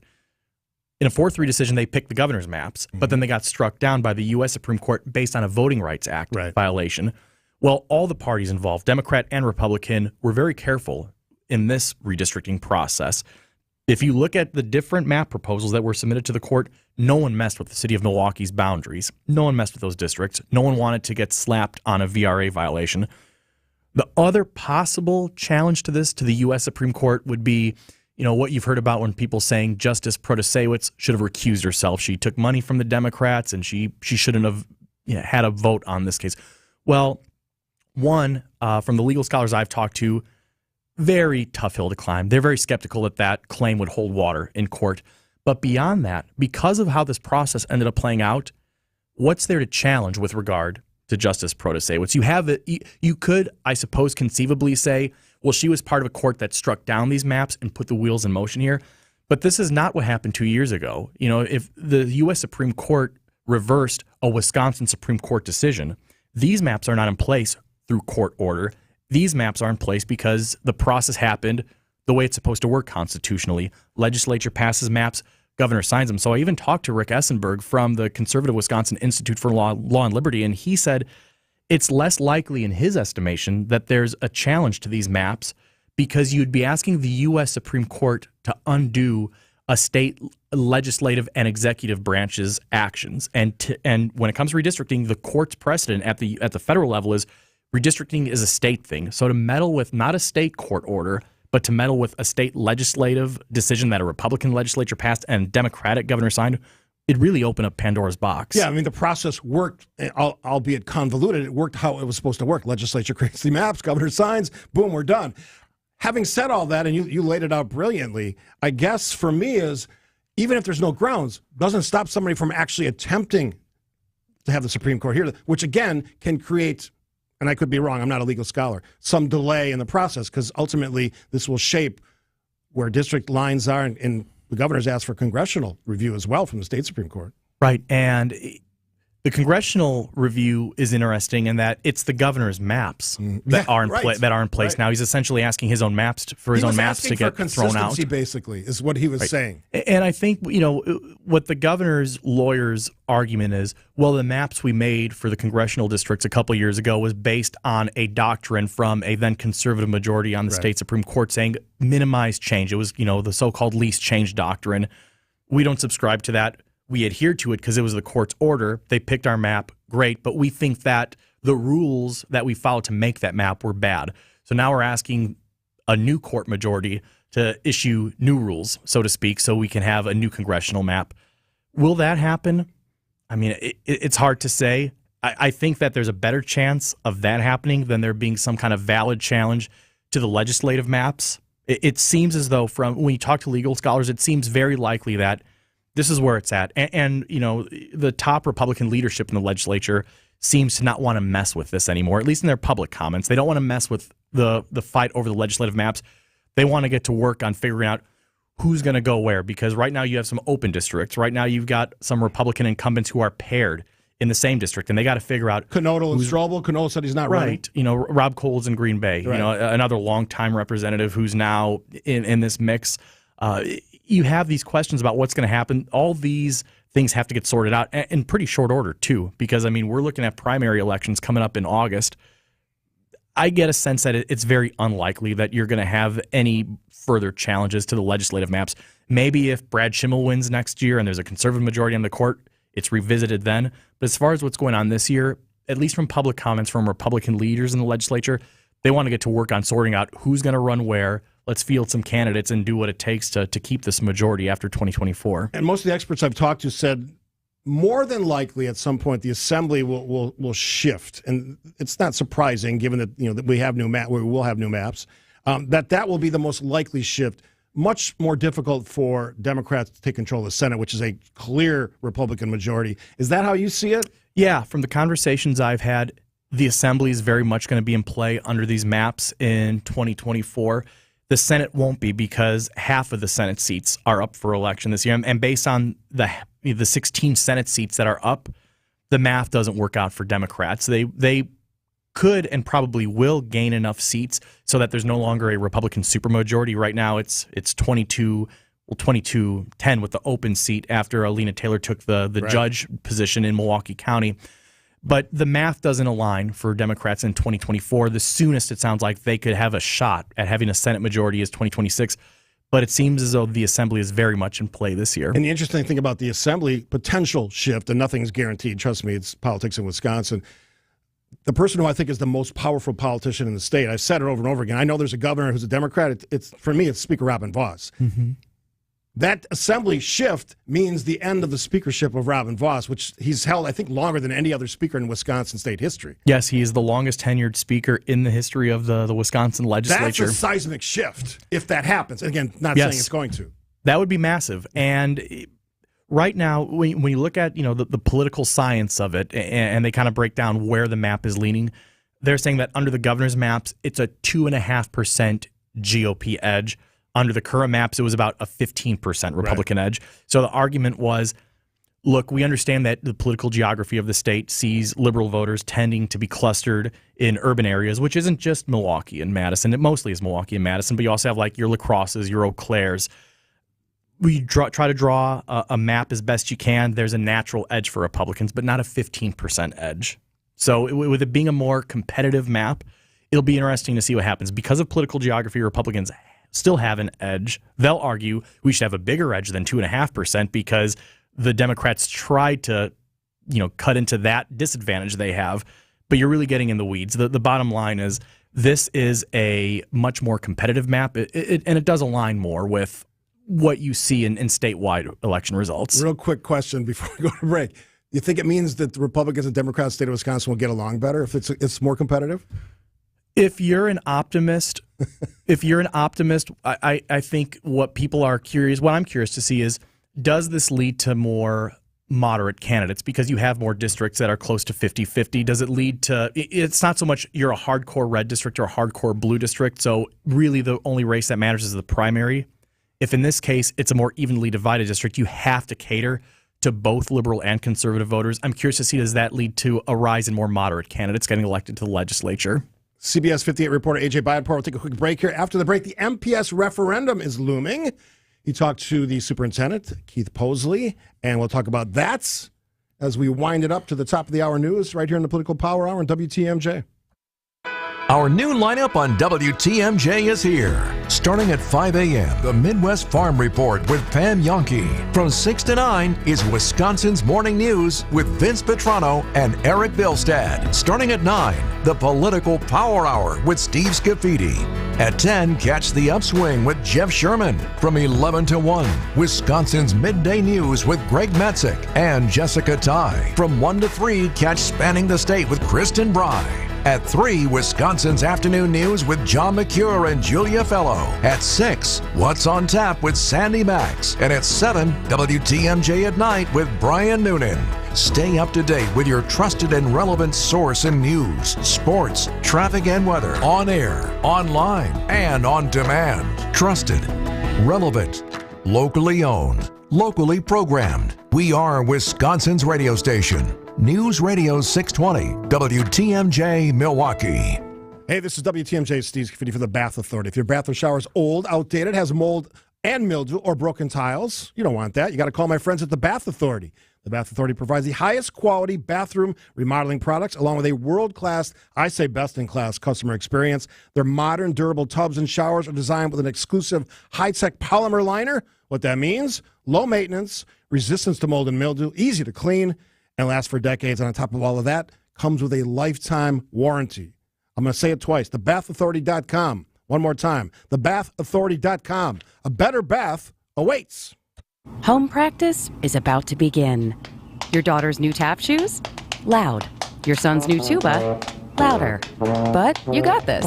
Speaker 21: in a 4-3 decision, they picked the governor's maps, but then they got struck down by the U.S. Supreme Court based on a Voting Rights Act violation. Well, all the parties involved, Democrat and Republican, were very careful in this redistricting process. If you look at the different map proposals that were submitted to the court, no one messed with the city of Milwaukee's boundaries. No one messed with those districts. No one wanted to get slapped on a VRA violation. The other possible challenge to this, to the U.S. Supreme Court, would be what you've heard about when people saying Justice Protasewicz should have recused herself. She took money from the Democrats, and she shouldn't have had a vote on this case. Well, one, from the legal scholars I've talked to, very tough hill to climb. They're very skeptical that that claim would hold water in court. But beyond that, because of how this process ended up playing out, what's there to challenge with regard to Justice Protasewicz? You could, I suppose, conceivably say, well, she was part of a court that struck down these maps and put the wheels in motion here. But this is not what happened 2 years ago. If the U.S. Supreme Court reversed a Wisconsin Supreme Court decision, these maps are not in place through court order. These maps are in place because the process happened the way it's supposed to work constitutionally. Legislature passes maps, governor signs them. So I even talked to Rick Essenberg from the conservative Wisconsin Institute for Law and Liberty, and he said it's less likely in his estimation that there's a challenge to these maps because you'd be asking the U.S. Supreme Court to undo a state legislative and executive branch's actions. And when it comes to redistricting, the court's precedent at the federal level is redistricting is a state thing. So to meddle with not a state court order, but to meddle with a state legislative decision that a Republican legislature passed and Democratic governor signed, it really opened up Pandora's box.
Speaker 5: Yeah, I mean, the process worked, albeit convoluted. It worked how it was supposed to work. Legislature creates the maps, governor signs, boom, we're done. Having said all that, and you laid it out brilliantly, I guess for me is, even if there's no grounds, doesn't stop somebody from actually attempting to have the Supreme Court hear, which again can create, and I could be wrong, I'm not a legal scholar, some delay in the process, because ultimately this will shape where district lines are, and the governor's asked for congressional review as well from the state Supreme Court.
Speaker 21: Right, and the congressional review is interesting in that it's the governor's maps that are in place now. He's essentially asking his own maps for his own maps to get thrown out.
Speaker 5: Basically, is what he was saying.
Speaker 21: And I think what the governor's lawyer's argument is, well, the maps we made for the congressional districts a couple years ago was based on a doctrine from a then conservative majority on the state Supreme Court saying minimize change. It was the so-called least change doctrine. We don't subscribe to that. We adhered to it because it was the court's order. They picked our map, great, but we think that the rules that we followed to make that map were bad. So now we're asking a new court majority to issue new rules, so to speak, so we can have a new congressional map. Will that happen? I mean, it's hard to say. I think that there's a better chance of that happening than there being some kind of valid challenge to the legislative maps. It seems as though when you talk to legal scholars, it seems very likely that this is where it's at. And the top Republican leadership in the legislature seems to not want to mess with this anymore, at least in their public comments. They don't want to mess with the fight over the legislative maps. They want to get to work on figuring out who's going to go where, because right now you have some open districts. Right now you've got some Republican incumbents who are paired in the same district, and they got to figure out
Speaker 5: Knodel and Strobel. Knodel said he's not running.
Speaker 21: Rob Cole's in Green Bay, another longtime representative who's now in this mix. You have these questions about what's going to happen. All these things have to get sorted out in pretty short order, too, because, we're looking at primary elections coming up in August. I get a sense that it's very unlikely that you're going to have any further challenges to the legislative maps. Maybe if Brad Schimmel wins next year and there's a conservative majority on the court, it's revisited then. But as far as what's going on this year, at least from public comments from Republican leaders in the legislature, they want to get to work on sorting out who's going to run where. Let's field some candidates and do what it takes to keep this majority after 2024.
Speaker 5: And most of the experts I've talked to said more than likely at some point the assembly will shift, and it's not surprising given that that we have we will have new maps. That will be the most likely shift. Much more difficult for Democrats to take control of the Senate, which is a clear Republican majority. Is that how you see it?
Speaker 21: Yeah, from the conversations I've had, the assembly is very much going to be in play under these maps in 2024. The Senate won't be because half of the Senate seats are up for election this year. And based on the 16 Senate seats that are up, the math doesn't work out for Democrats. They could and probably will gain enough seats so that there's no longer a Republican supermajority. Right now it's 22-10 with the open seat after Alina Taylor took the judge position in Milwaukee County. But the math doesn't align for Democrats in 2024. The soonest it sounds like they could have a shot at having a Senate majority is 2026. But it seems as though the Assembly is very much in play this year.
Speaker 5: And the interesting thing about the Assembly, potential shift, and nothing's guaranteed, trust me, it's politics in Wisconsin. The person who I think is the most powerful politician in the state, I've said it over and over again, I know there's a governor who's a Democrat. For me, it's Speaker Robin Vos.
Speaker 21: Mm-hmm.
Speaker 5: That assembly shift means the end of the speakership of Robin Vos, which he's held, I think, longer than any other speaker in Wisconsin state history.
Speaker 21: Yes, he is the longest tenured speaker in the history of the Wisconsin legislature.
Speaker 5: That's a seismic shift if that happens. Again, not saying it's going to.
Speaker 21: That would be massive. And right now, when you look at the political science of it, and they kind of break down where the map is leaning, they're saying that under the governor's maps, it's a 2.5% GOP edge. Under the current maps, it was about a 15% Republican edge. So the argument was, look, we understand that the political geography of the state sees liberal voters tending to be clustered in urban areas, which isn't just Milwaukee and Madison. It mostly is Milwaukee and Madison, but you also have like your La Crosses, your Eau Claires. We try to draw a map as best you can. There's a natural edge for Republicans, but not a 15% edge. So with it being a more competitive map, it'll be interesting to see what happens. Because of political geography, Republicans still have an edge. They'll argue we should have a bigger edge than 2.5% because the Democrats tried to, cut into that disadvantage they have. But you're really getting in the weeds. The bottom line is this is a much more competitive map, and it does align more with what you see in statewide election results.
Speaker 5: Real quick question before we go to break. You think it means that the Republicans and Democrats in the state of Wisconsin will get along better if it's more competitive?
Speaker 21: If you're an optimist, I think what I'm curious to see is, does this lead to more moderate candidates? Because you have more districts that are close to 50-50. Does it lead to, it's not so much you're a hardcore red district or a hardcore blue district, so really the only race that matters is the primary. If in this case it's a more evenly divided district, you have to cater to both liberal and conservative voters. I'm curious to see, does that lead to a rise in more moderate candidates getting elected to the legislature?
Speaker 5: CBS 58 reporter A.J. Byatt will take a quick break here. After the break, the MPS referendum is looming. He talked to the superintendent, Keith Posley, and we'll talk about that as we wind it up to the top of the hour news right here in the Political Power Hour on WTMJ.
Speaker 1: Our new lineup on WTMJ is here. Starting at 5 a.m., the Midwest Farm Report with Pam Yonke. From 6 to 9 is Wisconsin's Morning News with Vince Petrano and Eric Bilstad. Starting at 9, the Political Power Hour with Steve Scaffidi. At 10, catch the Upswing with Jeff Sherman. From 11 to 1, Wisconsin's Midday News with Greg Metzik and Jessica Ty. From 1 to 3, catch Spanning the State with Kristen Bry. At 3, Wisconsin's Afternoon News with John McCure and Julia Fellow. At 6, What's on Tap with Sandy Max. And at 7, WTMJ at Night with Brian Noonan. Stay up to date with your trusted and relevant source in news, sports, traffic and weather, on air, online, and on demand. Trusted, relevant, locally owned, locally programmed. We are Wisconsin's radio station. News Radio 620, WTMJ, Milwaukee.
Speaker 5: Hey, this is WTMJ Steve Scaffidi for the Bath Authority. If your bath or shower is old, outdated, has mold and mildew or broken tiles, you don't want that. You got to call my friends at the Bath Authority. The Bath Authority provides the highest quality bathroom remodeling products along with a world-class, I say best-in-class customer experience. Their modern, durable tubs and showers are designed with an exclusive high-tech polymer liner. What that means, low maintenance, resistance to mold and mildew, easy to clean, and lasts for decades. And on top of all of that, comes with a lifetime warranty. I'm going to say it twice, thebathauthority.com. One more time, thebathauthority.com. A better bath awaits.
Speaker 4: Home practice is about to begin. Your daughter's new tap shoes? Loud. Your son's new tuba? Louder. But you got this.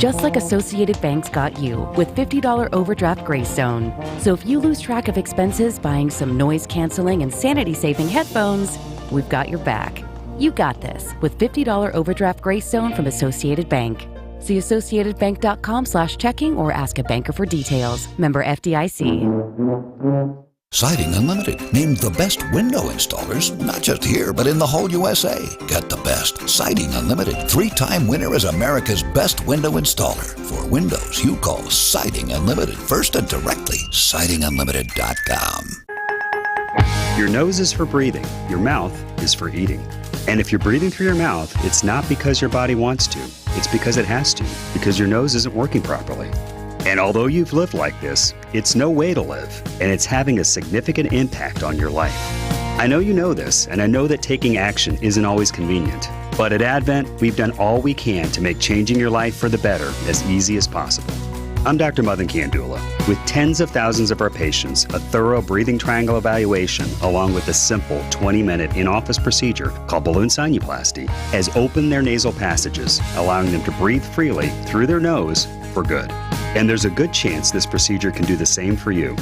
Speaker 4: Just like Associated Bank's got you with $50 overdraft grace zone. So if you lose track of expenses buying some noise-canceling and sanity-saving headphones, we've got your back. You got this with $50 overdraft grace zone from Associated Bank. See AssociatedBank.com/checking or ask a banker for details. Member FDIC.
Speaker 13: Siding Unlimited, named the best window installers, not just here, but in the whole USA. Get the best. Siding Unlimited, 3-time winner as America's best window installer. For windows, you call Siding Unlimited first and directly. SidingUnlimited.com.
Speaker 6: Your nose is for breathing. Your mouth is for eating. And if you're breathing through your mouth, it's not because your body wants to. It's because it has to, because your nose isn't working properly. And although you've lived like this, it's no way to live, and it's having a significant impact on your life. I know you know this, and I know that taking action isn't always convenient. But at Advent, we've done all we can to make changing your life for the better as easy as possible. I'm Dr. Madan Kandula. With tens of thousands of our patients, a thorough breathing triangle evaluation, along with a simple 20-minute in-office procedure called balloon sinuplasty, has opened their nasal passages, allowing them to breathe freely through their nose for good. And there's a good chance this procedure can do the same for you.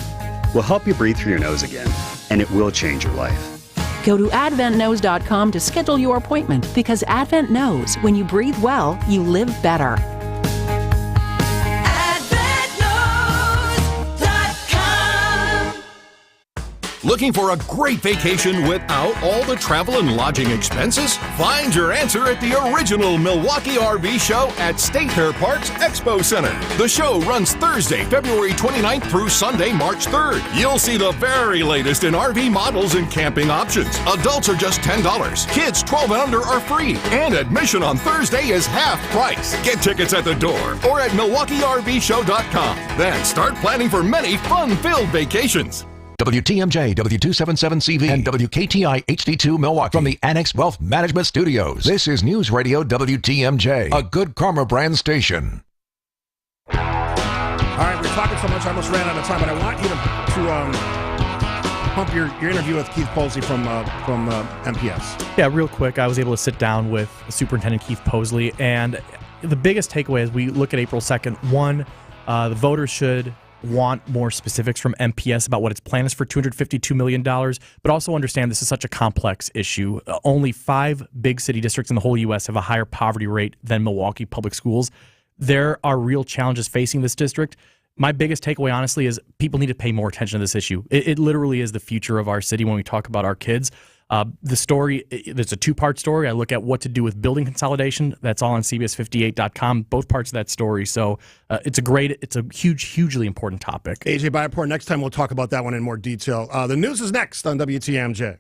Speaker 6: We'll help you breathe through your nose again, and it will change your life.
Speaker 8: Go to adventknows.com to schedule your appointment, because Advent knows when you breathe well, you live better.
Speaker 9: Looking for a great vacation without all the travel and lodging expenses? Find your answer at the original Milwaukee RV Show at State Fair Park's Expo Center. The show runs Thursday, February 29th through Sunday, March 3rd. You'll see the very latest in RV models and camping options. Adults are just $10. Kids 12 and under are free. And admission on Thursday is half price. Get tickets at the door or at MilwaukeeRVShow.com. Then start planning for many fun-filled vacations.
Speaker 1: WTMJ, W277CV, and WKTI HD2 Milwaukee from the Annex Wealth Management Studios. This is News Radio WTMJ, a Good Karma brand station.
Speaker 5: All right, we're talking so much I almost ran out of time, but I want you to pump your interview with Keith Posley from MPS.
Speaker 21: Yeah, real quick, I was able to sit down with Superintendent Keith Posley, and the biggest takeaway as we look at April 2nd, one, the voters should want more specifics from MPS about what its plan is for $252 million, but also understand this is such a complex issue. Only 5 big city districts in the whole U.S. have a higher poverty rate than Milwaukee Public Schools. There are real challenges facing this district. My biggest takeaway, honestly, is people need to pay more attention to this issue. It literally is the future of our city when we talk about our kids. The story, it's a 2-part story. I look at what to do with building consolidation. That's all on CBS58.com, both parts of that story. So it's a hugely important topic.
Speaker 5: AJ Biapor, next time we'll talk about that one in more detail. The news is next on WTMJ.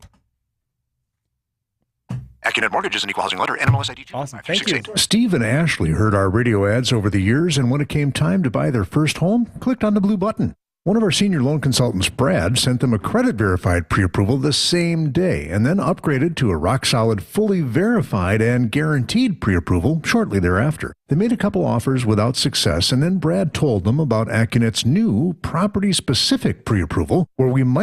Speaker 10: AccuNet Mortgage is an equal housing lender. NMLS ID.
Speaker 21: Awesome. Thank you.
Speaker 15: Steve and Ashley heard our radio ads over the years, and when it came time to buy their first home, clicked on the blue button. One of our senior loan consultants, Brad, sent them a credit-verified pre-approval the same day and then upgraded to a rock-solid, fully verified and guaranteed pre-approval shortly thereafter. They made a couple offers without success, and then Brad told them about AccuNet's new property-specific pre-approval, where we might